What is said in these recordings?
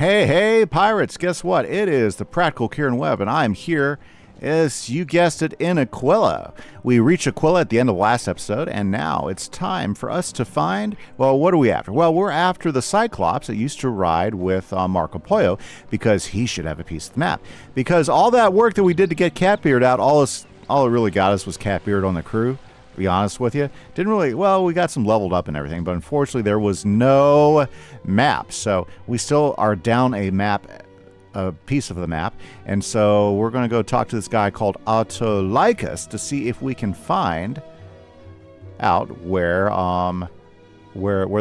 Hey, hey, pirates, guess what? It is the Practical Kieran Webb, and I'm here, as you guessed it, in Aquila. We reached Aquila at the end of the last episode, and now it's time for us to find, well, what are we after? Well, we're after the Cyclops that used to ride with Marco Polo, because he should have a piece of the map. Because all that work that we did to get Catbeard out, all it really got us was Catbeard on the crew. Be honest with you, didn't really, well, we got some leveled up and everything, but unfortunately there was no map, so we still are down a piece of the map, and so we're going to go talk to this guy called Autolycus to see if we can find out where the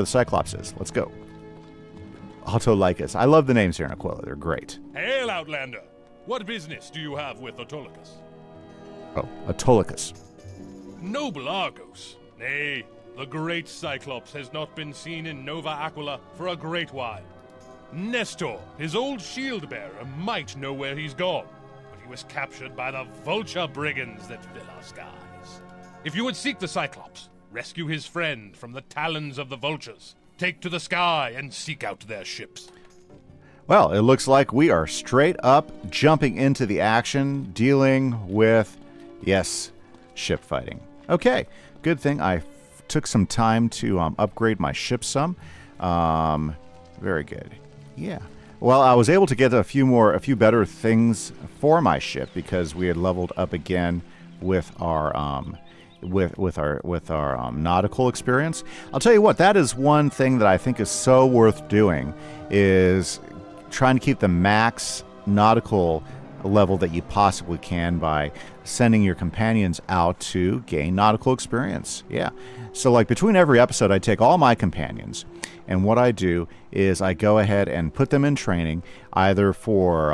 Cyclops is. Let's go. Autolycus. I love the names here in Aquila. They're great. Hail, Outlander! What business do you have with Autolycus? Oh, Autolycus. Noble Argos. Nay, the great Cyclops has not been seen in Nova Aquila for a great while. Nestor, his old shield-bearer, might know where he's gone, but he was captured by the vulture brigands that fill our skies. If you would seek the Cyclops, rescue his friend from the talons of the vultures, take to the sky and seek out their ships. Well, it looks like we are straight up jumping into the action, dealing with, yes, ship fighting. Okay, good thing I took some time to upgrade my ship some. Very good. Yeah. Well, I was able to get a few better things for my ship because we had leveled up again with our nautical experience. I'll tell you what, that is one thing that I think is so worth doing, is trying to keep the max nautical level that you possibly can by sending your companions out to gain nautical experience. Yeah. So like between every episode, I take all my companions, and what I do is I go ahead and put them in training either for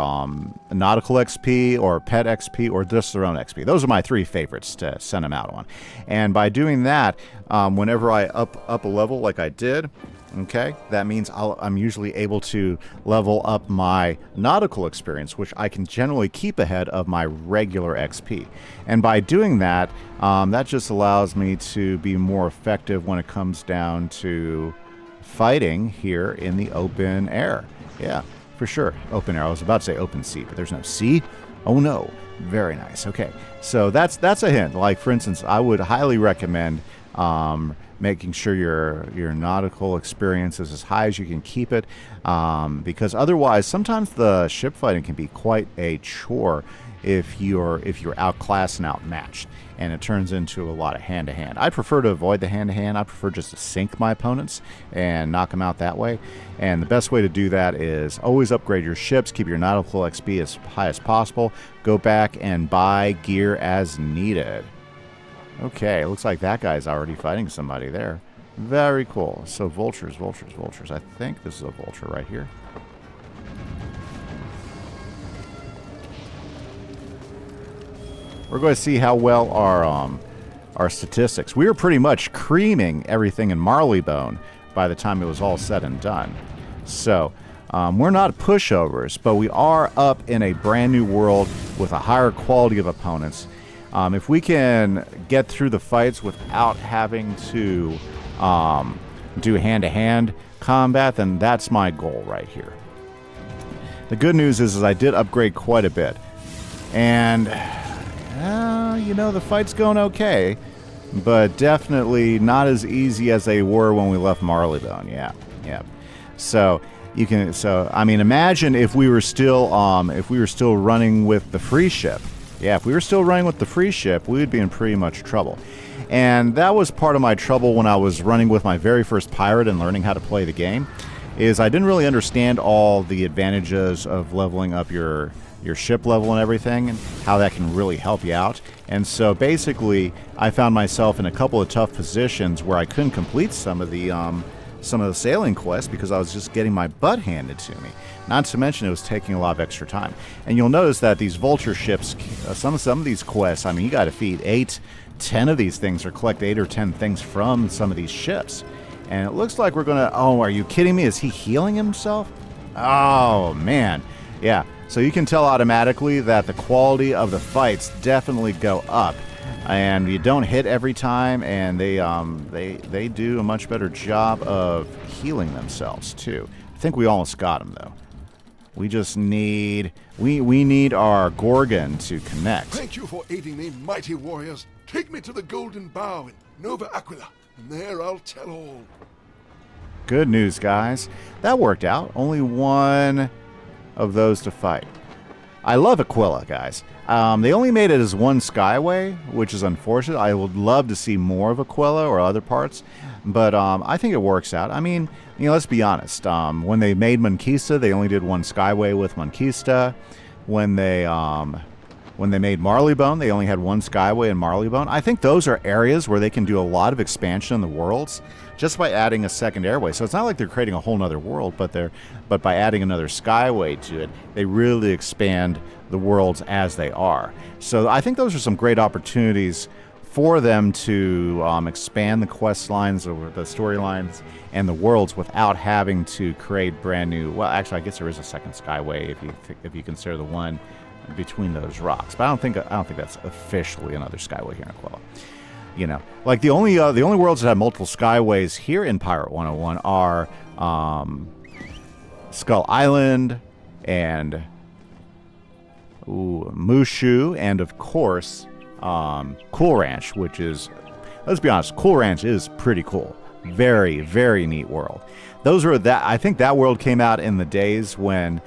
nautical XP or pet XP or just their own XP. Those are my three favorites to send them out on. And by doing that, whenever I up a level like I did, okay, that means I'm usually able to level up my nautical experience, which I can generally keep ahead of my regular XP. And by doing that, that just allows me to be more effective when it comes down to fighting here in the open air. Yeah, for sure. Open air. I was about to say open sea, but there's no sea. Oh no. Very nice. Okay, so that's a hint. Like, for instance, I would highly recommend making sure your nautical experience is as high as you can keep it, because otherwise sometimes the ship fighting can be quite a chore if you're outclassed and outmatched, and it turns into a lot of hand-to-hand. I prefer to avoid the hand-to-hand. I prefer just to sink my opponents and knock them out that way, and the best way to do that is always upgrade your ships, keep your nautical XP as high as possible, go back and buy gear as needed. Okay, it looks like that guy's already fighting somebody there. Very cool. So vultures. I think this is a vulture right here. We're going to see how well our statistics. We were pretty much creaming everything in Marleybone by the time it was all said and done. So we're not pushovers, but we are up in a brand new world with a higher quality of opponents. If we can get through the fights without having to do hand-to-hand combat, then that's my goal right here. The good news is I did upgrade quite a bit. And, the fight's going okay, but definitely not as easy as they were when we left Marleybone. Yeah. So imagine if we were still running with the free ship. Yeah, if we were still running with the free ship, we would be in pretty much trouble. And that was part of my trouble when I was running with my very first pirate and learning how to play the game, is I didn't really understand all the advantages of leveling up your ship level and everything, and how that can really help you out. And so basically, I found myself in a couple of tough positions where I couldn't complete some of the sailing quests because I was just getting my butt handed to me. Not to mention it was taking a lot of extra time. And you'll notice that these vulture ships, some of these quests, you got to feed 8-10 of these things or collect 8 or 10 things from some of these ships. And it looks like we're going to... Oh, are you kidding me? Is he healing himself? Oh, man. Yeah. So you can tell automatically that the quality of the fights definitely go up. And you don't hit every time, and they do a much better job of healing themselves, too. I think we almost got him, though. We just need... We need our Gorgon to connect. Thank you for aiding me, mighty warriors. Take me to the Golden Bough in Nova Aquila, and there I'll tell all. Good news, guys. That worked out. Only one of those to fight. I love Aquila, guys. They only made it as one skyway, which is unfortunate. I would love to see more of Aquila or other parts, but I think it works out. I mean, let's be honest. When they made Monquista, they only did one skyway with Monquista. When they made Marleybone, they only had one skyway in Marleybone. I think those are areas where they can do a lot of expansion in the worlds just by adding a second airway. So it's not like they're creating a whole nother world, but by adding another skyway to it, they really expand the worlds as they are. So I think those are some great opportunities for them to expand the quest lines or the storylines and the worlds without having to create brand new. Well, actually, I guess there is a second skyway if you consider the one between those rocks. But I don't think that's officially another skyway here in Aquila. Like the only worlds that have multiple skyways here in Pirate 101 are Skull Island and Mushu, and of course Cool Ranch, which is, let's be honest, Cool Ranch is pretty cool. Very, very neat world. I think that world came out in the days when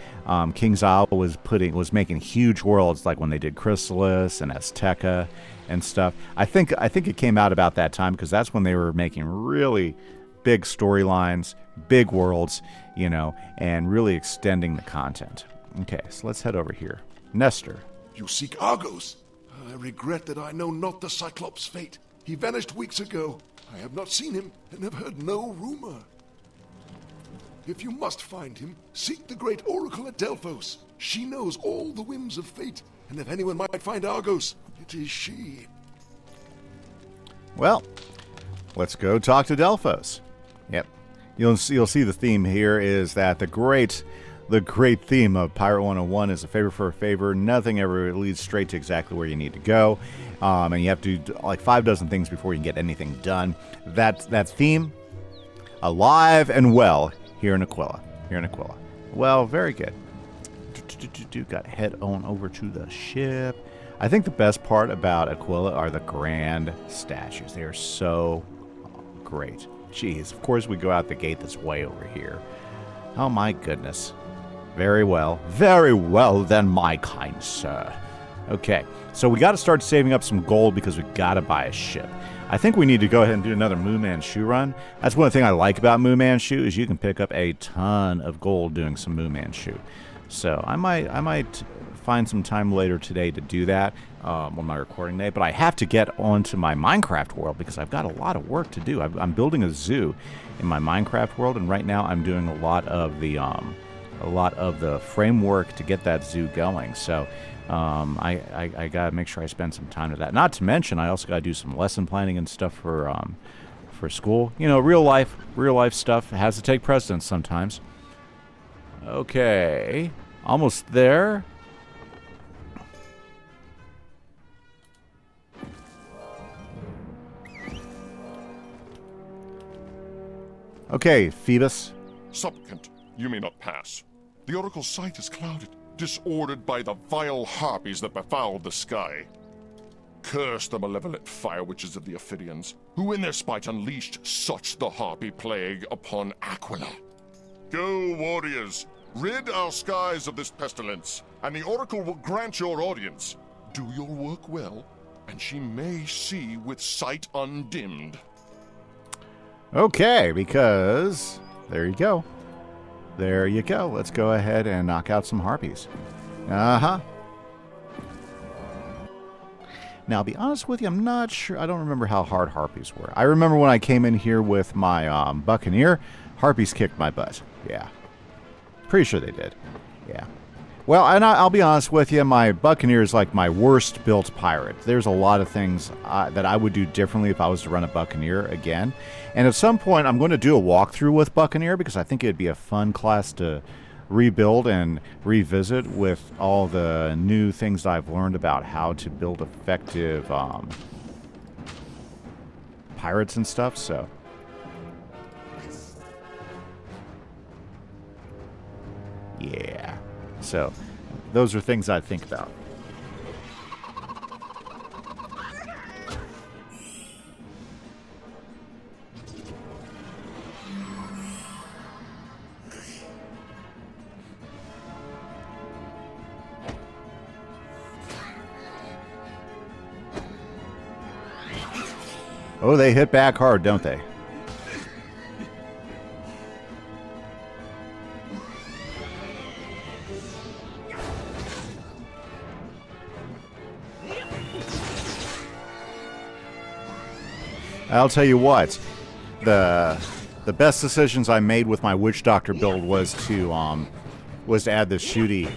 King's Isle was making huge worlds, like when they did Chrysalis and Azteca and stuff. I think it came out about that time because that's when they were making really big storylines, big worlds, and really extending the content. Okay, so let's head over here. Nestor. You seek Argos? I regret that I know not the Cyclops' fate. He vanished weeks ago. I have not seen him and have heard no rumor. If you must find him, seek the great Oracle at Delphos. She knows all the whims of fate, and if anyone might find Argos, it is she. Well, let's go talk to Delphos. Yep. You'll see the theme here is that the great theme of Pirate 101 is a favor for a favor. Nothing ever leads straight to exactly where you need to go. And you have to do like 5 dozen things before you can get anything done. That theme, alive and well here in Aquila. Well, very good. Got to head on over to the ship. I think the best part about Aquila are the grand statues. They are so great. Jeez, of course we go out the gate that's way over here. Oh my goodness. Very well then, my kind sir. Okay, so we got to start saving up some gold because we got to buy a ship. I think we need to go ahead and do another Moo Manchu run. That's one thing I like about Moo Manchu is you can pick up a ton of gold doing some Moo Manchu. So I might find some time later today to do that on my recording day. But I have to get onto my Minecraft world because I've got a lot of work to do. I'm building a zoo in my Minecraft world, and right now I'm doing a lot of the framework to get that zoo going. So I gotta make sure I spend some time to that. Not to mention, I also gotta do some lesson planning and stuff for school. Real life stuff has to take precedence sometimes. Okay, almost there. Okay, Phoebus. Supplicant, you may not pass. The Oracle's sight is clouded, disordered by the vile harpies that befouled the sky. Curse the malevolent fire witches of the Ophidians, who in their spite unleashed such the harpy plague upon Aquila. Go, warriors, rid our skies of this pestilence, and the Oracle will grant your audience. Do your work well, and she may see with sight undimmed. Okay, because there you go. There you go. Let's go ahead and knock out some harpies. Uh-huh. Now, to be honest with you, I'm not sure. I don't remember how hard harpies were. I remember when I came in here with my buccaneer, harpies kicked my butt. Yeah. Pretty sure they did. Yeah. Well, and I'll be honest with you, my buccaneer is like my worst built pirate. There's a lot of things that I would do differently if I was to run a buccaneer again. And at some point, I'm going to do a walkthrough with buccaneer because I think it'd be a fun class to rebuild and revisit with all the new things that I've learned about how to build effective pirates and stuff. So, yeah. So those are things I think about. Oh, they hit back hard, don't they? I'll tell you what, the best decisions I made with my Witchdoctor build was to add this shooty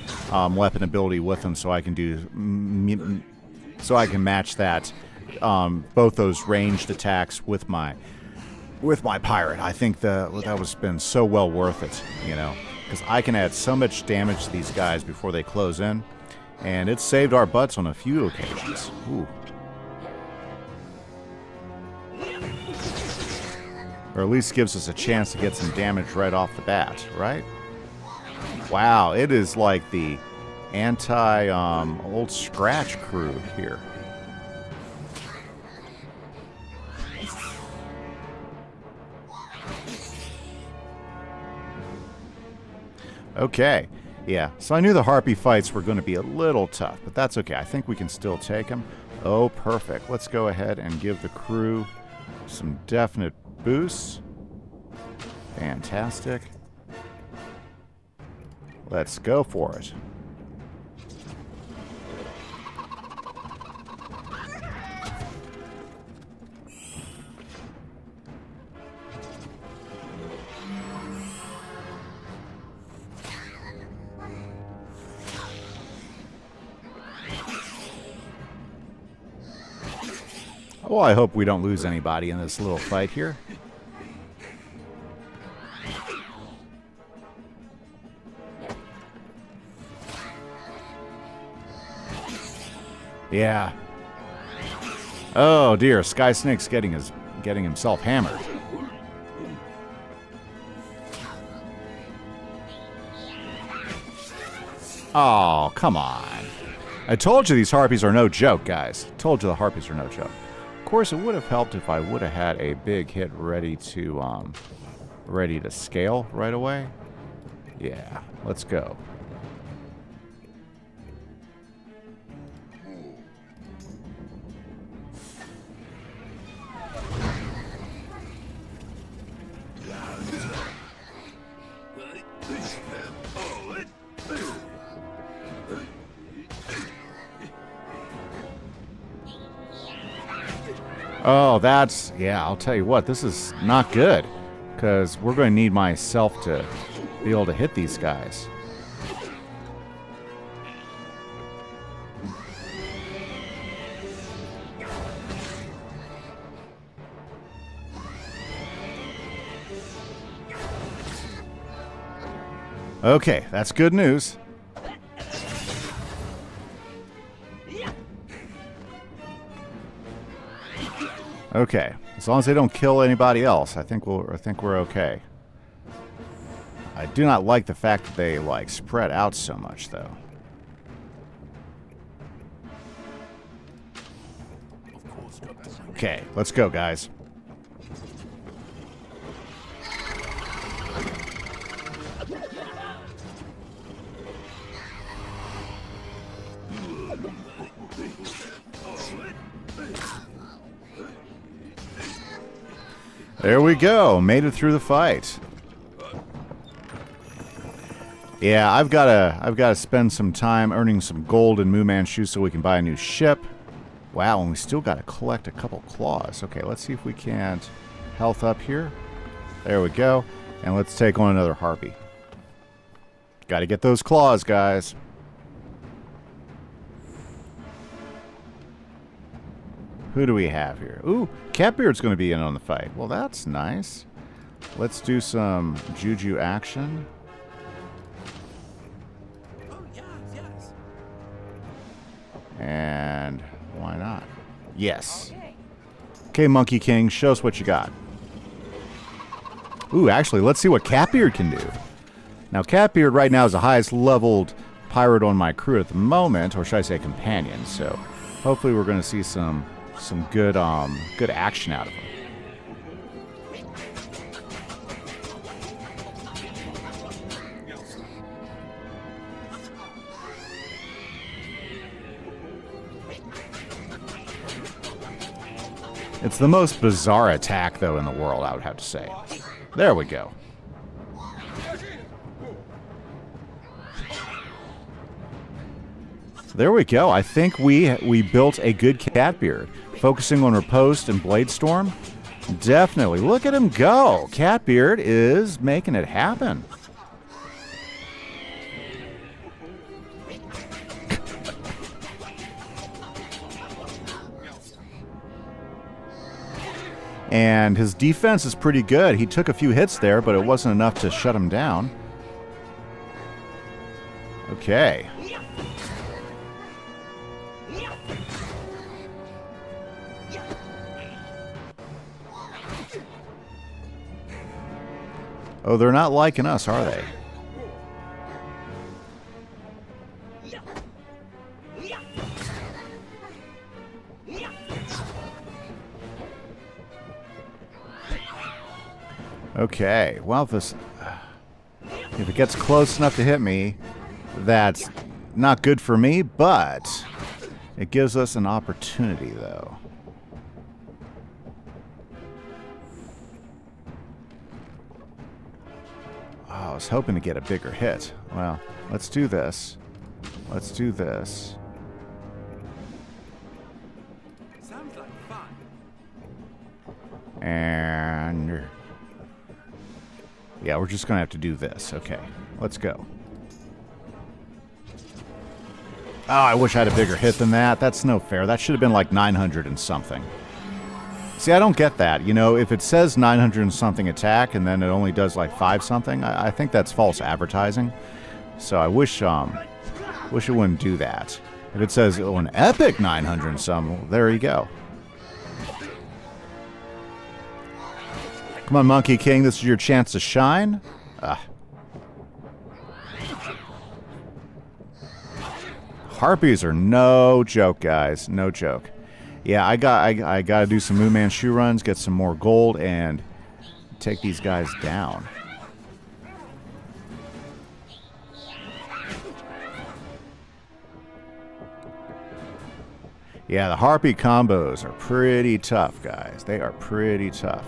weapon ability with them, so I can match that both those ranged attacks with my pirate. I think that was been so well worth it, you know, because I can add so much damage to these guys before they close in, and it saved our butts on a few occasions. Ooh. Or at least gives us a chance to get some damage right off the bat, right? Wow, it is like the old Scratch crew here. Okay, yeah, so I knew the Harpy fights were going to be a little tough, but that's okay. I think we can still take them. Oh, perfect. Let's go ahead and give the crew some definite boosts. Fantastic. Let's go for it. Well, I hope we don't lose anybody in this little fight here. Yeah. Oh dear, Sky Snake's getting himself hammered. Oh, come on. I told you these Harpies are no joke, guys. Told you the Harpies are no joke. Of course, it would have helped if I would have had a big hit ready to scale right away. Yeah, let's go. Oh, yeah, I'll tell you what, this is not good, because we're going to need myself to be able to hit these guys. Okay, that's good news. Okay, as long as they don't kill anybody else, I think we're okay. I do not like the fact that they like spread out so much, though. Okay, let's go, guys. There we go. Made it through the fight. Yeah, I've gotta spend some time earning some gold in Moo Man shoes so we can buy a new ship. Wow, and we still gotta collect a couple claws. Okay, let's see if we can't health up here. There we go. And let's take on another Harpy. Gotta get those claws, guys. Who do we have here? Ooh, Catbeard's going to be in on the fight. Well, that's nice. Let's do some Juju action. Oh, yes. And why not? Yes. Okay, Monkey King, show us what you got. Ooh, actually, let's see what Catbeard can do. Now, Catbeard right now is the highest leveled pirate on my crew at the moment, or should I say companion. So hopefully we're going to see some good good action out of him. It's the most bizarre attack, though, in the world, I would have to say. There we go. There we go. I think we built a good Catbeard. Focusing on Riposte and Bladestorm. Definitely. Look at him go. Catbeard is making it happen. And his defense is pretty good. He took a few hits there, but it wasn't enough to shut him down. Okay. Oh, they're not liking us, are they? Okay, well, if it gets close enough to hit me, that's not good for me, but it gives us an opportunity, though. Oh, I was hoping to get a bigger hit. Well, let's do this. Let's do this. Sounds like fun. And... yeah, we're just going to have to do this. Okay, let's go. Oh, I wish I had a bigger hit than that. That's no fair. That should have been like 900 and something. See, I don't get that. You know, if it says 900 and something attack and then it only does like 5 something, I think that's false advertising. So I wish it wouldn't do that. If it says, oh, an epic 900 and some, well, there you go. Come on, Monkey King, this is your chance to shine. Harpies are no joke, guys. No joke. Yeah, I got to do some Moon Man shoe runs, get some more gold, and take these guys down. Yeah, the Harpy combos are pretty tough, guys. They are pretty tough.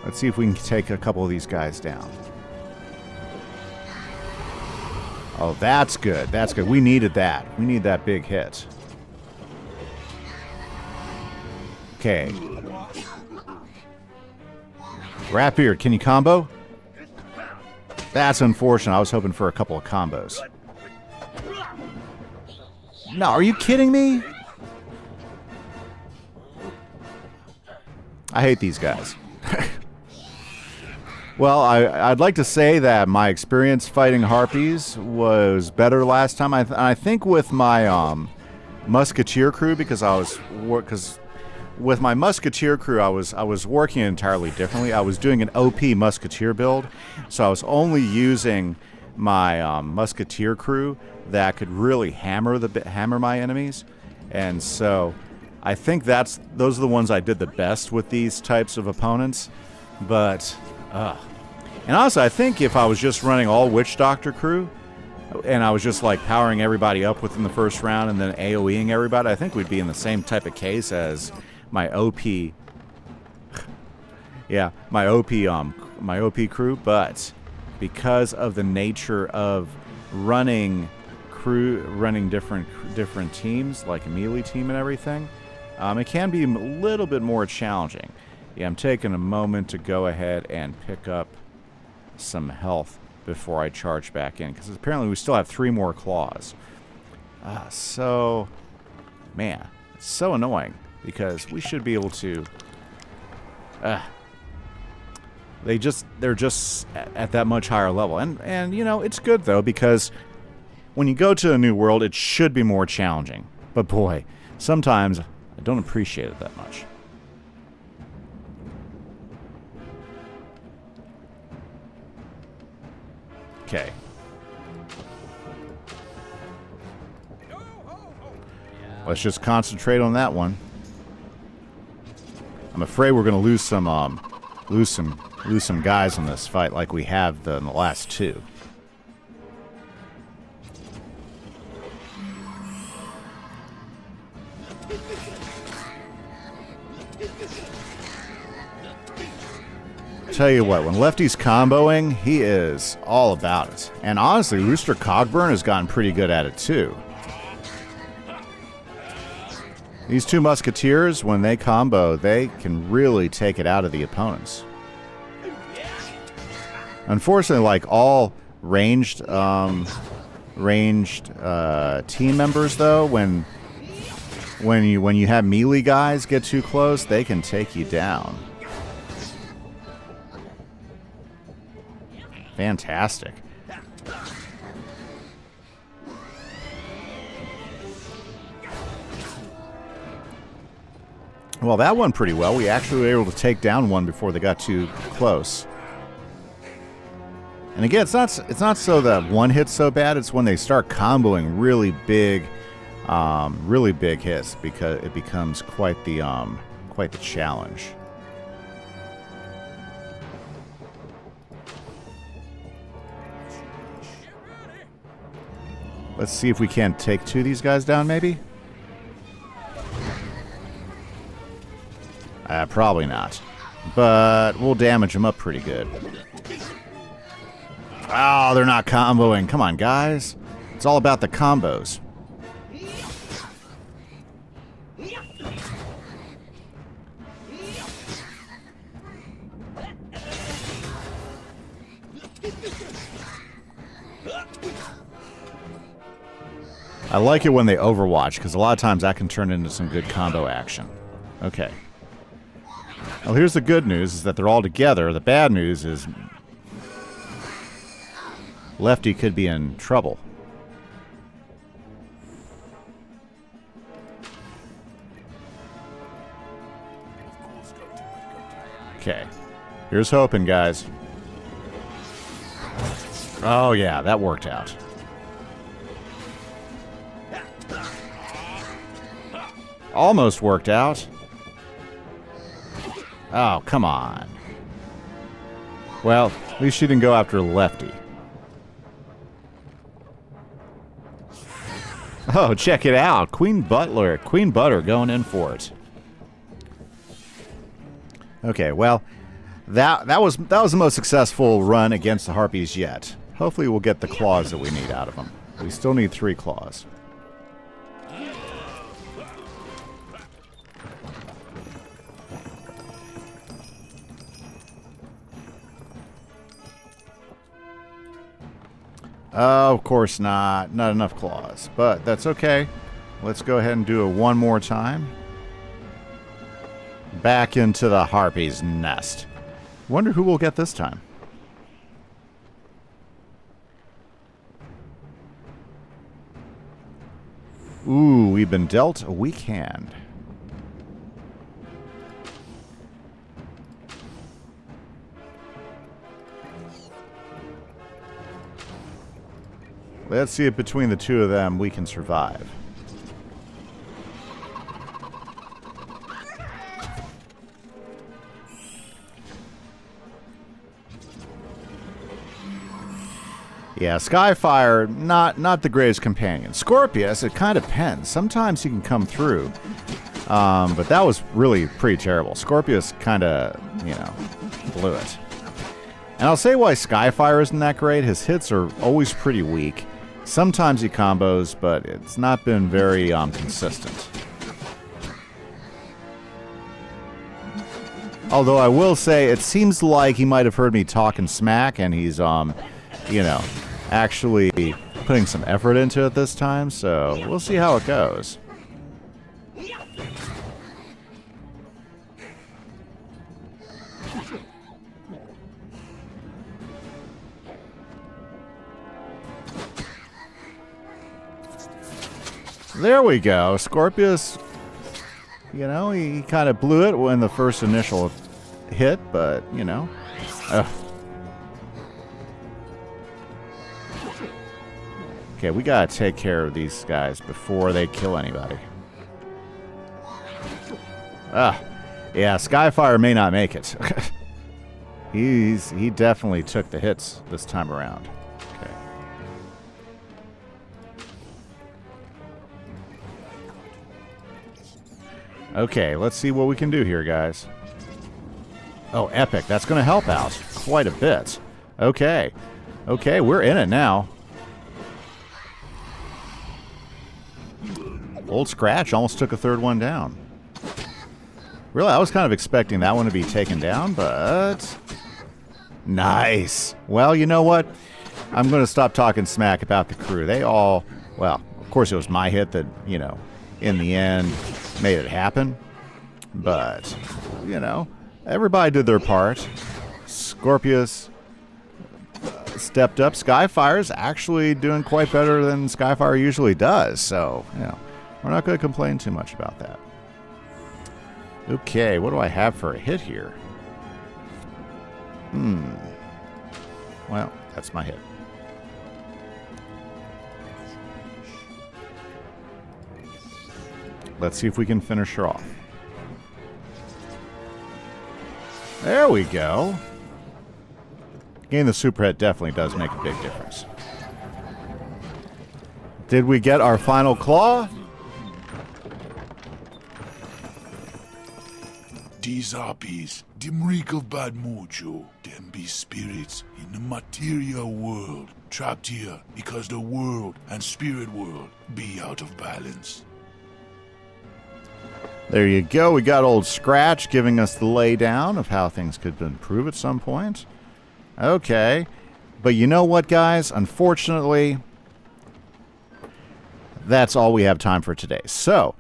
Let's see if we can take a couple of these guys down. Oh, that's good. That's good. We needed that. We need that big hit. Okay. Ratbeard, can you combo? That's unfortunate. I was hoping for a couple of combos. No, are you kidding me? I hate these guys. Well, I'd like to say that my experience fighting Harpies was better last time. I think with my Musketeer crew, because with my Musketeer crew I was working entirely differently. I was doing an OP Musketeer build, so I was only using my Musketeer crew that could really hammer my enemies, and so I think those are the ones I did the best with these types of opponents. But and also, I think if I was just running all Witchdoctor crew, and I was just like powering everybody up within the first round and then AoEing everybody, I think we'd be in the same type of case as my OP. Yeah, my OP crew. But because of the nature of running different teams, like a melee team and everything, it can be a little bit more challenging. Yeah, I'm taking a moment to go ahead and pick up some health before I charge back in, because apparently we still have 3 more claws. So, man, it's so annoying, because we should be able to... they're just at that much higher level. And you know, it's good, though, because when you go to a new world, it should be more challenging. But boy, sometimes I don't appreciate it that much. Okay. Let's just concentrate on that one. I'm afraid we're going to lose some guys in this fight, like we have in the last two. Tell you what, when Lefty's comboing, he is all about it. And honestly, Rooster Cogburn has gotten pretty good at it too. These two musketeers, when they combo, they can really take it out of the opponents. Unfortunately, like all ranged team members, though, when you have melee guys get too close, they can take you down. Fantastic. Well, that went pretty well. We actually were able to take down one before they got too close. And again, it's not so that one hit's so bad. It's when they start comboing really big hits, because it becomes quite the challenge. Let's see if we can't take two of these guys down, maybe? Probably not. But we'll damage them up pretty good. Oh, they're not comboing. Come on, guys. It's all about the combos. I like it when they overwatch, because a lot of times that can turn into some good combo action. Okay. Well, here's the good news, is that they're all together. The bad news is Lefty could be in trouble. Okay. Here's hoping, guys. Oh, yeah, that worked out. Almost worked out. Oh, come on. Well, at least she didn't go after Lefty. Oh, check it out. Queen Butter going in for it. Okay, well, that was the most successful run against the Harpies yet. Hopefully we'll get the claws that we need out of them. We still need 3 claws. Of course not. Not enough claws. But that's okay. Let's go ahead and do it one more time. Back into the Harpy's nest. Wonder who we'll get this time. Ooh, we've been dealt a weak hand. Let's see if between the two of them we can survive. Yeah, Skyfire, not the greatest companion. Scorpius, it kind of depends. Sometimes he can come through. But that was really pretty terrible. Scorpius kind of, blew it. And I'll say why Skyfire isn't that great. His hits are always pretty weak. Sometimes he combos, but it's not been very consistent. Although I will say, it seems like he might have heard me talking smack, and he's, actually putting some effort into it this time, so we'll see how it goes. There we go. Scorpius You know, he kind of blew it when the first initial hit, but, you know. Okay, we gotta take care of these guys before they kill anybody. Yeah, Skyfire may not make it. He definitely took the hits this time around. Okay. Okay, let's see what we can do here, guys. Oh, epic. That's going to help out quite a bit. Okay. Okay, we're in it now. Old Scratch almost took a third one down. Really, I was kind of expecting that one to be taken down, but... Nice. Well, you know what? I'm going to stop talking smack about the crew. They all... Well, of course it was my hit that, you know, in the end made it happen. But, you know, everybody did their part. Scorpius stepped up. Skyfire's actually doing quite better than Skyfire usually does. So, you know, we're not going to complain too much about that. Okay, what do I have for a hit here? Well, that's my hit. Let's see if we can finish her off. There we go. Getting the super hit definitely does make a big difference. Did we get our final claw? These Harpies, them reek of bad mojo. Them be spirits in the material world, trapped here because the world and spirit world be out of balance. There you go. We got old Scratch giving us the laydown of how things could improve at some point. Okay. But you know what, guys? Unfortunately, that's all we have time for today. So,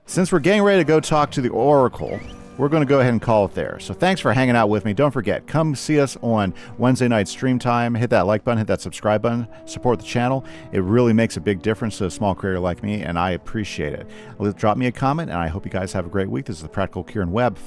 since we're getting ready to go talk to the Oracle, we're going to go ahead and call it there. So thanks for hanging out with me. Don't forget, come see us on Wednesday night stream time. Hit that like button, hit that subscribe button, support the channel. It really makes a big difference to a small creator like me, and I appreciate it. Drop me a comment, and I hope you guys have a great week. This is the Practical Kieran Webb.